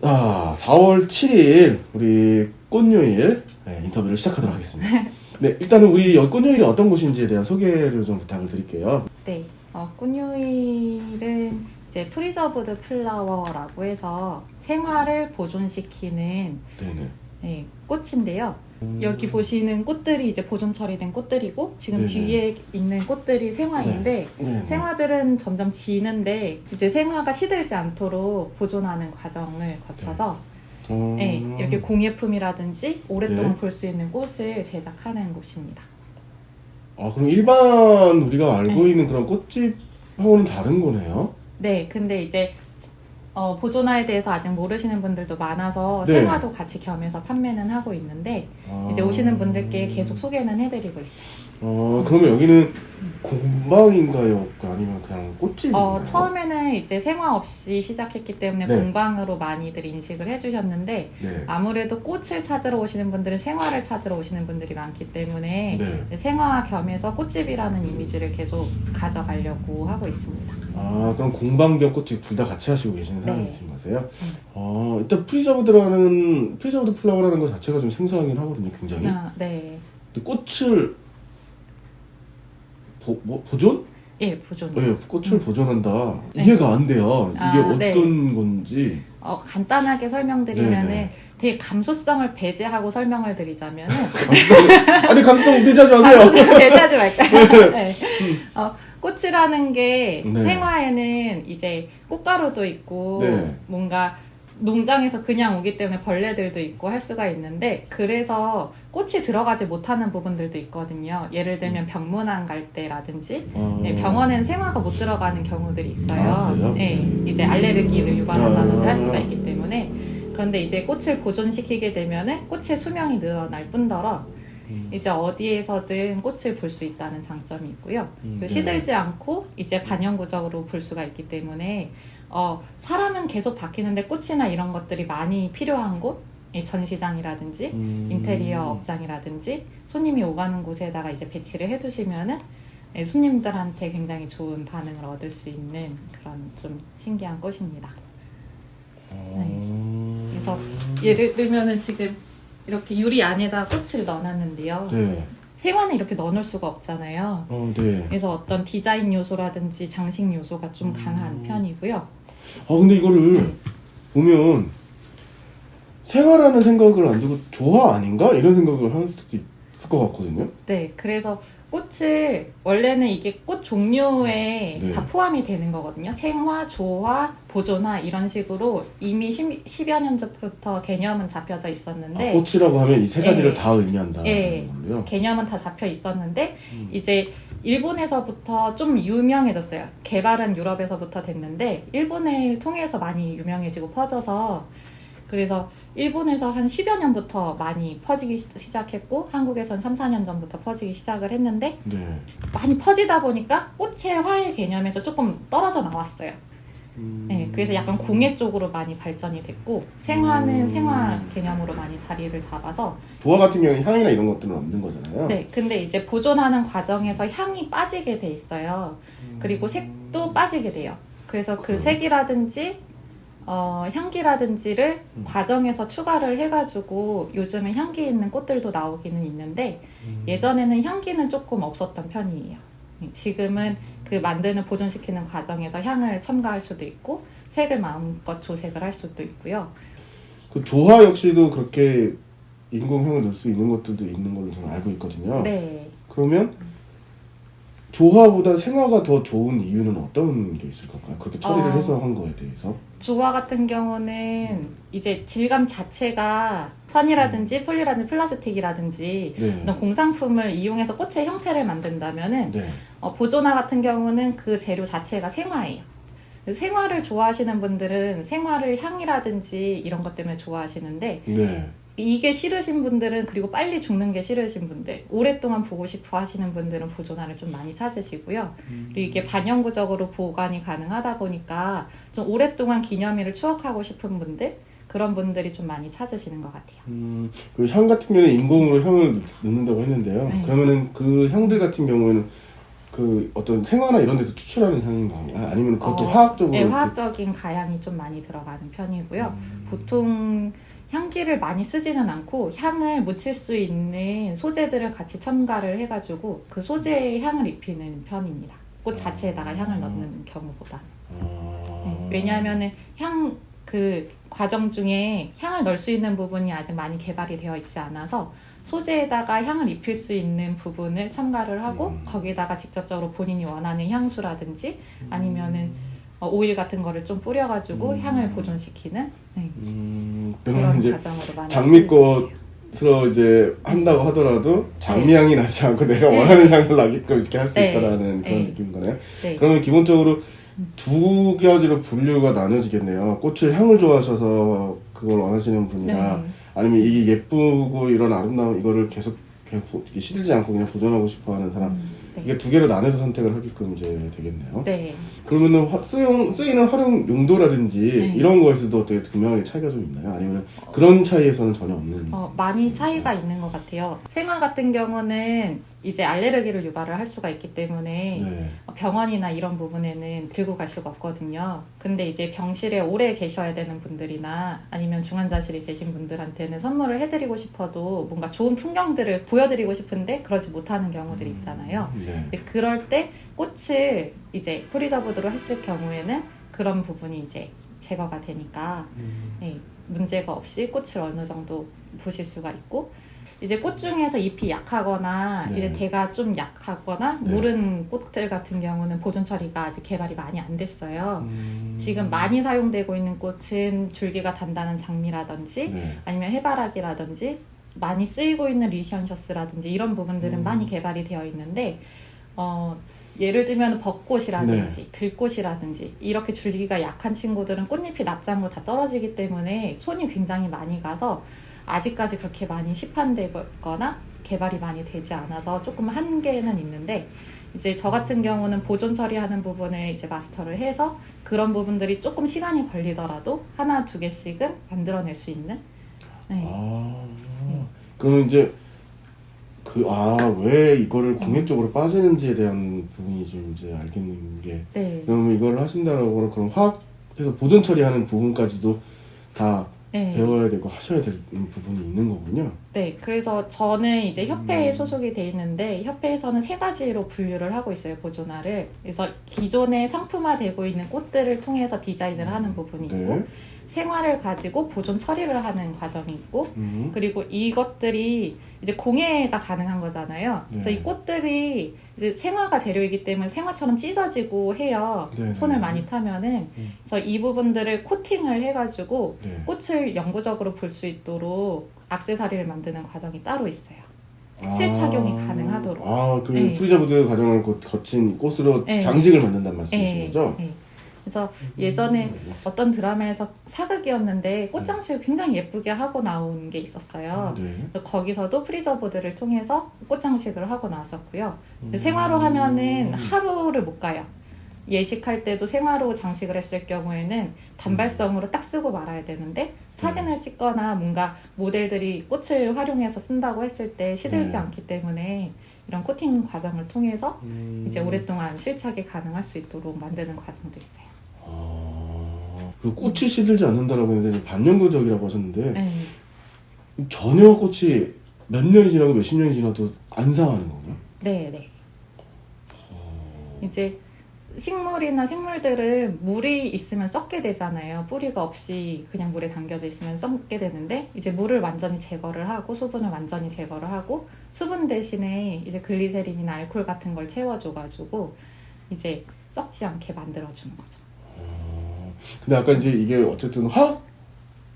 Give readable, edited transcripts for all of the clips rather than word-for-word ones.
4월 7일 우리 꽃요일 인터뷰를 시작하도록 하겠습니다. 네, 일단은 우리 여기 꽃요일이 어떤 곳인지에 대한 소개를 좀 부탁을 드릴게요. 네, 꽃요일은 이제 프리저브드 플라워라고 해서 생화를 보존시키는 네네. 꽃인데요. 여기 보시는 꽃들이 이제 보존 처리된 꽃들이고 지금 네네. 뒤에 있는 꽃들이 생화인데 네. 생화들은 점점 지는데 이제 생화가 시들지 않도록 보존하는 과정을 거쳐서 이렇게 공예품이라든지 오랫동안 네. 볼 수 있는 꽃을 제작하는 곳입니다. 그럼 일반 우리가 알고 있는 그런 꽃집하고는 다른 거네요? 네, 근데 이제 보존화에 대해서 아직 모르시는 분들도 많아서 네. 생화도 같이 겸해서 판매는 하고 있는데 이제 오시는 분들께 계속 소개는 해드리고 있어요. 그러면 여기는 공방인가요? 아니면 그냥 꽃집인가요? 처음에는 이제 생화 없이 시작했기 때문에 네. 공방으로 많이들 인식을 해주셨는데 네. 아무래도 꽃을 찾으러 오시는 분들은 생화를 찾으러 오시는 분들이 많기 때문에 네. 생화 겸해서 꽃집이라는 이미지를 계속 가져가려고 하고 있습니다. 그럼 공방 겸 꽃집 둘 다 같이 하시고 계시는 네. 상황이신 거세요? 일단 프리저브드 플라워라는 것 자체가 좀 생소하긴 하거든요, 굉장히. 네. 근데 꽃을 보존? 예, 보존. 네, 꽃을 보존한다. 네. 이해가 안 돼요. 이게 어떤 네. 건지. 간단하게 설명드리면은 네네. 되게 감수성을 배제하고 설명을 드리자면은 감수성 배제하지 마세요. 감수성을 배제하지 말까요? 네. 꽃이라는 게 네. 생화에는 이제 꽃가루도 있고 네. 뭔가 농장에서 그냥 오기 때문에 벌레들도 있고 할 수가 있는데 그래서 꽃이 들어가지 못하는 부분들도 있거든요. 예를 들면 병문안 갈 때라든지 병원에는 생화가 못 들어가는 경우들이 있어요. 그래요? 네, 이제 알레르기를 유발한다든지 할 수가 있기 때문에 그런데 이제 꽃을 보존시키게 되면은 꽃의 수명이 늘어날 뿐더러 이제 어디에서든 꽃을 볼 수 있다는 장점이 있고요. 그리고 시들지 않고 이제 반영구적으로 볼 수가 있기 때문에 사람은 계속 바뀌는데 꽃이나 이런 것들이 많이 필요한 곳, 전시장이라든지 인테리어 업장이라든지 손님이 오가는 곳에다가 이제 배치를 해두시면은 손님들한테 굉장히 좋은 반응을 얻을 수 있는 그런 좀 신기한 꽃입니다. 네. 그래서 예를 들면은 지금 이렇게 유리 안에다 꽃을 넣어놨는데요. 네. 생화는 이렇게 넣어놓을 수가 없잖아요. 네. 그래서 어떤 디자인 요소라든지 장식 요소가 좀 강한 편이고요. 근데 이거를 보면 생화라는 생각을 안 두고 조화 아닌가? 이런 생각을 할 수도 있을 것 같거든요. 네, 그래서 꽃을 원래는 이게 꽃 종류에 네. 다 포함이 되는 거거든요. 생화, 조화, 보존화 이런 식으로 이미 10여 년 전부터 개념은 잡혀져 있었는데 꽃이라고 하면 이 세 가지를 예. 다 의미한다는 예. 걸로요. 개념은 다 잡혀 있었는데 이제 일본에서부터 좀 유명해졌어요. 개발은 유럽에서부터 됐는데 일본을 통해서 많이 유명해지고 퍼져서 그래서 일본에서 한 10여 년부터 많이 퍼지기 시작했고 한국에선 3, 4년 전부터 퍼지기 시작을 했는데 네. 많이 퍼지다 보니까 꽃의 화의 개념에서 조금 떨어져 나왔어요. 네, 그래서 약간 공예 쪽으로 많이 발전이 됐고 생화는 생화 개념으로 많이 자리를 잡아서 조화 같은 경우는 향이나 이런 것들은 없는 거잖아요. 네, 근데 이제 보존하는 과정에서 향이 빠지게 돼 있어요. 그리고 색도 빠지게 돼요. 그래서 그 색이라든지 향기라든지를 과정에서 추가를 해가지고 요즘은 향기 있는 꽃들도 나오기는 있는데 예전에는 향기는 조금 없었던 편이에요. 지금은 그 만드는 보존시키는 과정에서 향을 첨가할 수도 있고 색을 마음껏 조색을 할 수도 있고요. 그 조화 역시도 그렇게 인공향을 넣을 수 있는 것들도 있는 걸로 저는 알고 있거든요. 네. 그러면 조화보다 생화가 더 좋은 이유는 어떤 게 있을 건가요? 그렇게 처리를 해서 한 거에 대해서? 조화 같은 경우는 이제 질감 자체가 천이라든지 폴리라든지 플라스틱이라든지 네. 이런 공산품을 이용해서 꽃의 형태를 만든다면은 네. 보존화 같은 경우는 그 재료 자체가 생화예요. 생화를 좋아하시는 분들은 생화를 향이라든지 이런 것 때문에 좋아하시는데 네. 이게 싫으신 분들은 그리고 빨리 죽는 게 싫으신 분들 오랫동안 보고 싶어 하시는 분들은 보존화를 좀 많이 찾으시고요. 그리고 이게 반영구적으로 보관이 가능하다 보니까 좀 오랫동안 기념일을 추억하고 싶은 분들 그런 분들이 좀 많이 찾으시는 것 같아요. 그 향 같은 경우는 인공으로 향을 넣는다고 했는데요. 네. 그러면은 그 향들 같은 경우에는 그 어떤 생화나 이런 데서 추출하는 향인가요? 아니면 그것도 화학적으로 네, 이렇게- 화학적인 가향이 좀 많이 들어가는 편이고요. 보통 향기를 많이 쓰지는 않고 향을 묻힐 수 있는 소재들을 같이 첨가를 해가지고 그 소재에 향을 입히는 편입니다. 꽃 자체에다가 향을 넣는 경우보다. 네, 왜냐하면은 그 과정 중에 향을 넣을 수 있는 부분이 아직 많이 개발이 되어 있지 않아서 소재에다가 향을 입힐 수 있는 부분을 첨가를 하고 거기에다가 직접적으로 본인이 원하는 향수라든지 아니면은 오일 같은 거를 좀 뿌려가지고 향을 보존시키는 네. 그러면 그런 이제 과정으로 많이 장미꽃으로 이제 한다고 하더라도 장미향이 나지 않고 내가 네. 원하는 향을 나게끔 이렇게 할 수 네. 있다라는 그런 네. 느낌인 거네요. 네. 그러면 기본적으로 두 가지로 분류가 나눠지겠네요. 꽃을 향을 좋아하셔서 그걸 원하시는 분이나 네. 아니면 이게 예쁘고 이런 아름다운 이거를 계속 이렇게 시들지 않고 그냥 보존하고 싶어하는 사람. 네. 이게 두 개로 나눠서 선택을 하게끔 이제 되겠네요. 네. 그러면은 쓰이는 활용 용도라든지 네. 이런 거에서도 어떻게 극명하게 차이가 좀 있나요? 아니면 그런 차이에서는 전혀 없는? 많이 차이가 있는 것 같아요. 생화 같은 경우는 이제 알레르기를 유발을 할 수가 있기 때문에 네. 병원이나 이런 부분에는 들고 갈 수가 없거든요. 근데 이제 병실에 오래 계셔야 되는 분들이나 아니면 중환자실에 계신 분들한테는 선물을 해드리고 싶어도 뭔가 좋은 풍경들을 보여드리고 싶은데 그러지 못하는 경우들이 있잖아요. 네. 근데 그럴 때 꽃을 이제 프리저브드로 했을 경우에는 그런 부분이 이제 제거가 되니까 네, 문제가 없이 꽃을 어느 정도 보실 수가 있고 이제 꽃 중에서 잎이 약하거나 네. 이제 대가 좀 약하거나 네. 무른 꽃들 같은 경우는 보존 처리가 아직 개발이 많이 안 됐어요. 지금 많이 사용되고 있는 꽃은 줄기가 단단한 장미라든지 네. 아니면 해바라기라든지 많이 쓰이고 있는 리션셔스라든지 이런 부분들은 많이 개발이 되어 있는데 예를 들면 벚꽃이라든지 들꽃이라든지 이렇게 줄기가 약한 친구들은 꽃잎이 납작으로 다 떨어지기 때문에 손이 굉장히 많이 가서 아직까지 그렇게 많이 시판되거나 개발이 많이 되지 않아서 조금 한계는 있는데 이제 저 같은 경우는 보존 처리하는 부분을 이제 마스터를 해서 그런 부분들이 조금 시간이 걸리더라도 하나 두 개씩은 만들어낼 수 있는 네. 그러면 이제 왜 이거를 공예 쪽으로 빠지는지에 대한 부분이 좀 이제 알겠는 게 네. 그러면 이걸 하신다라고 하면 그럼 화학해서 보존 처리하는 부분까지도 다 네. 배워야 되고 하셔야 되는 부분이 있는 거군요. 네, 그래서 저는 이제 협회에 소속이 돼 있는데 협회에서는 세 가지로 분류를 하고 있어요, 보존화를. 그래서 기존에 상품화되고 있는 꽃들을 통해서 디자인을 하는 부분이 있고 네. 생화를 가지고 보존 처리를 하는 과정이 있고 그리고 이것들이 이제 공예가 가능한 거잖아요. 그래서 네. 이 꽃들이 이제 생화가 재료이기 때문에 생화처럼 찢어지고 해요. 네. 손을 많이 타면은. 그래서 이 부분들을 코팅을 해가지고 네. 꽃을 영구적으로 볼 수 있도록 액세서리를 만드는 과정이 따로 있어요. 실착용이 가능하도록. 그 네. 프리저브드 과정을 거친 꽃으로 네. 장식을 만든다는 말씀이신 네, 거죠? 네. 그래서 예전에 어떤 드라마에서 사극이었는데 꽃장식을 굉장히 예쁘게 하고 나온 게 있었어요. 네. 그래서 거기서도 프리저보드를 통해서 꽃장식을 하고 나왔었고요. 생화로 하면은 하루를 못 가요. 예식할 때도 생화로 장식을 했을 경우에는 단발성으로 딱 쓰고 말아야 되는데 사진을 찍거나 뭔가 모델들이 꽃을 활용해서 쓴다고 했을 때 시들지 네. 않기 때문에 이런 코팅 과정을 통해서 이제 오랫동안 실착이 가능할 수 있도록 만드는 과정도 있어요. 그 꽃이 시들지 않는다라고 했는데 반영구적이라고 하셨는데 네. 전혀 꽃이 몇 년이 지나고 몇십 년이 지나도 안 상하는 거예요? 네, 네. 이제 식물이나 생물들은 물이 있으면 썩게 되잖아요. 뿌리가 없이 그냥 물에 담겨져 있으면 썩게 되는데 이제 물을 완전히 제거를 하고 수분을 완전히 제거를 하고 수분 대신에 이제 글리세린이나 알코올 같은 걸 채워줘가지고 이제 썩지 않게 만들어주는 거죠. 근데 아까 이제 이게 어쨌든 화학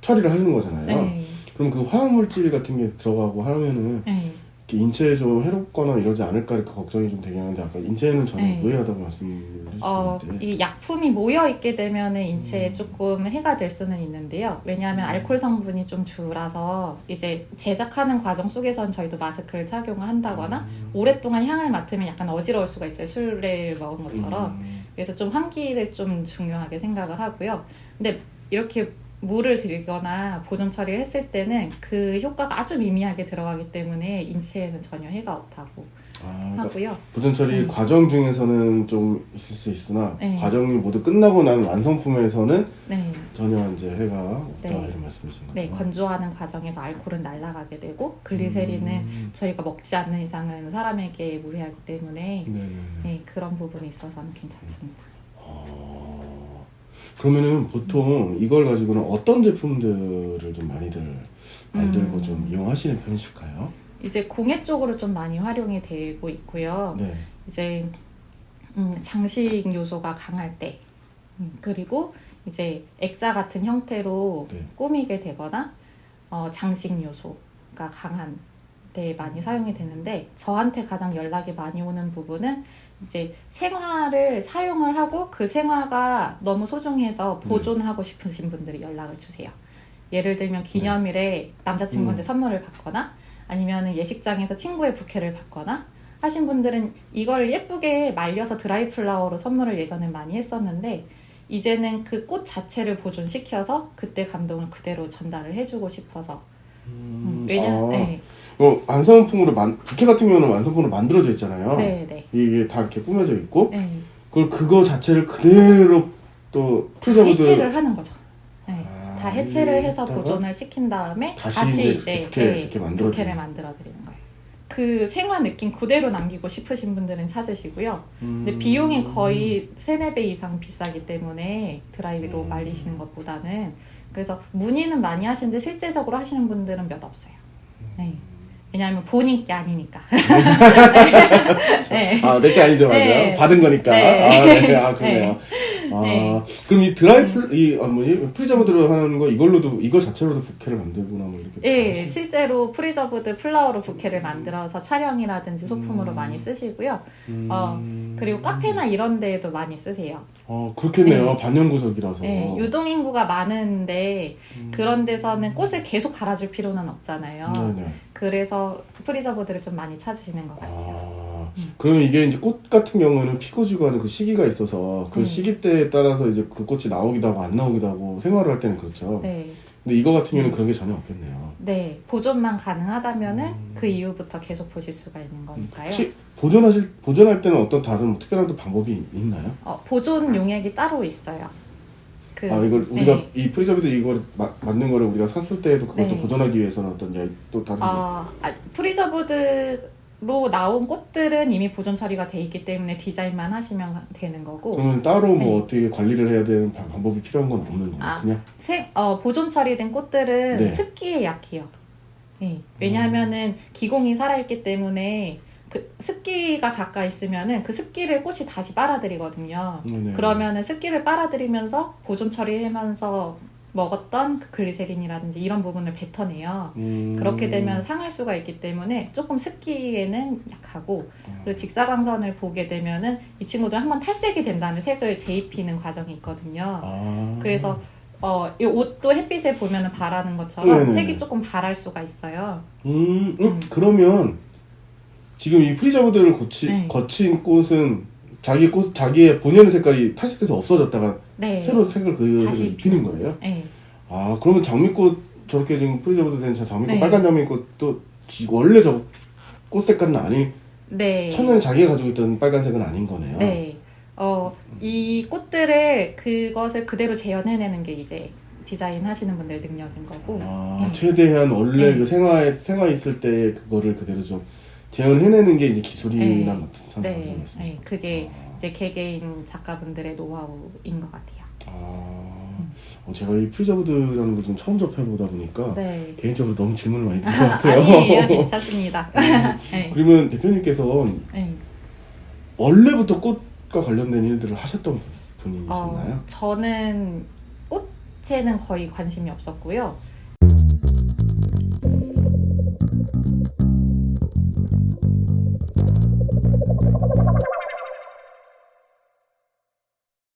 처리를 하는 거잖아요. 네. 그럼 그 화학 물질 같은 게 들어가고 하면은 네. 인체에 좀 해롭거나 이러지 않을까 이렇게 걱정이 좀 되긴 하는데 아까 인체에는 전혀 네. 무해하다고 말씀을 해주셨는데 이 약품이 모여 있게 되면은 인체에 조금 해가 될 수는 있는데요. 왜냐하면 알코올 성분이 좀 줄어서 이제 제작하는 과정 속에서는 저희도 마스크를 착용을 한다거나 오랫동안 향을 맡으면 약간 어지러울 수가 있어요. 술을 먹은 것처럼. 그래서 좀 환기를 좀 중요하게 생각을 하고요. 근데 이렇게 물을 들이거나 보존 처리를 했을 때는 그 효과가 아주 미미하게 들어가기 때문에 인체에는 전혀 해가 없다고 그러니까 하고요. 보존 처리 네. 과정 중에서는 좀 있을 수 있으나 네. 과정이 모두 끝나고 난 완성품에서는 네. 전혀 이제 해가 없다 네. 이런 말씀이신 거죠? 네, 건조하는 과정에서 알코올은 날아가게 되고 글리세린은 저희가 먹지 않는 이상은 사람에게 무해하기 때문에 네네네. 네, 그런 부분이 있어서는 괜찮습니다. 그러면은 보통 이걸 가지고는 어떤 제품들을 좀 많이들 만들고 좀 이용하시는 편이실까요? 이제 공예 쪽으로 좀 많이 활용이 되고 있고요. 네. 이제 장식 요소가 강할 때 그리고 이제 액자 같은 형태로 네. 꾸미게 되거나 장식 요소가 강한 때 많이 사용이 되는데 저한테 가장 연락이 많이 오는 부분은 이제 생화를 사용을 하고 그 생화가 너무 소중해서 보존하고 싶으신 분들이 연락을 주세요. 예를 들면 기념일에 남자친구한테 선물을 받거나 아니면 예식장에서 친구의 부케를 받거나 하신 분들은 이걸 예쁘게 말려서 드라이 플라워로 선물을 예전에 많이 했었는데 이제는 그 꽃 자체를 보존시켜서 그때 감동을 그대로 전달을 해주고 싶어서 네. 완성품으로 부케 같은 경우는 완성품으로 만들어져 있잖아요. 네. 이게 다 이렇게 꾸며져 있고 네. 그거 자체를 그대로 또 해체를 하는 거죠. 네. 아, 다 해체를 해서 이따가 보존을 시킨 다음에 다시 이제 이렇게 만들어드리는. 부케를 만들어 드리는 거예요. 그 생화 느낌 그대로 남기고 싶으신 분들은 찾으시고요. 근데 비용이 거의 3-4배 이상 비싸기 때문에 드라이로 말리시는 것보다는 그래서 문의는 많이 하시는데 실제적으로 하시는 분들은 몇 없어요. 네. 왜냐하면 본인 게 아니니까. 네. 내 게 아니죠, 맞아요. 네. 받은 거니까. 네. 그러네요. 네. 그럼 이 프리저버드로 하는 거 이거 자체로도 부케를 만들거나 뭐 이렇게. 네, 실제로 프리저브드 플라워로 부케를 만들어서 촬영이라든지 소품으로 많이 쓰시고요. 그리고 카페나 이런 데에도 많이 쓰세요. 그렇겠네요. 네. 반영구석이라서. 네, 유동인구가 많은데 그런 데서는 꽃을 계속 갈아줄 필요는 없잖아요. 네네. 그래서 프리저버드를 좀 많이 찾으시는 것 같아요. 그러면 이게 이제 꽃 같은 경우는 피고지고 하는 그 시기가 있어서 그 시기 때에 따라서 이제 그 꽃이 나오기도 하고 안 나오기도 하고 생활을 할 때는 그렇죠. 네. 근데 이거 같은 경우는 그런 게 전혀 없겠네요. 네, 보존만 가능하다면은 그 이후부터 계속 보실 수가 있는 거니까요. 혹시 보존할 때는 어떤 다른 뭐 특별한 또 방법이 있나요? 보존 용액이 따로 있어요. 이걸 우리가 네. 이 프리저비드 이걸 맞는 거를 우리가 샀을 때에도 그것도 네. 보존하기 위해서는 어떤 또 다른 프리저브드로 나온 꽃들은 이미 보존 처리가 돼 있기 때문에 디자인만 하시면 되는 거고. 그러면 따로 뭐 네. 어떻게 관리를 해야 되는 방법이 필요한 건 없는 거예요? 그냥 보존 처리된 꽃들은 네. 습기에 약해요. 네. 왜냐하면은 기공이 살아있기 때문에 그 습기가 가까이 있으면은 그 습기를 꽃이 다시 빨아들이거든요. 네네. 그러면은 습기를 빨아들이면서 보존 처리하면서 먹었던 그 글리세린이라든지 이런 부분을 뱉어내요. 그렇게 되면 상할 수가 있기 때문에 조금 습기에는 약하고 그리고 직사광선을 보게 되면은 이 친구들 한번 탈색이 된 다음에 색을 재입히는 과정이 있거든요. 그래서 이 옷도 햇빛에 보면은 바라는 것처럼 네네네. 색이 조금 바랄 수가 있어요. 그러면 지금 이 프리저브드를 네. 거친 꽃은 자기의 본연의 색깔이 탈색돼서 없어졌다가 네. 새로 색을 다시 입히는 거예요? 네. 그러면 장미꽃 저렇게 지금 프리저브드 된 장미꽃 네. 빨간 장미꽃도 원래 저 꽃 색깔은 네. 천연에 자기가 가지고 있던 빨간색은 아닌 거네요. 네. 이 꽃들을 그것을 그대로 재현해내는 게 이제 디자인 하시는 분들 능력인 거고. 네. 최대한 원래 네. 그 생화 있을 때 그거를 그대로 좀 재현해내는 게 이제 기술이나 마찬가지인 네. 말씀이시죠? 네. 그게 이제 개개인 작가분들의 노하우인 것 같아요. 제가 이 프리저브드라는 걸 좀 처음 접해보다 보니까 네. 개인적으로 너무 질문을 많이 드는 것 같아요. 아니에요. 괜찮습니다. 네. 그러면 대표님께서 네. 원래부터 꽃과 관련된 일들을 하셨던 분이셨나요? 저는 꽃에는 거의 관심이 없었고요.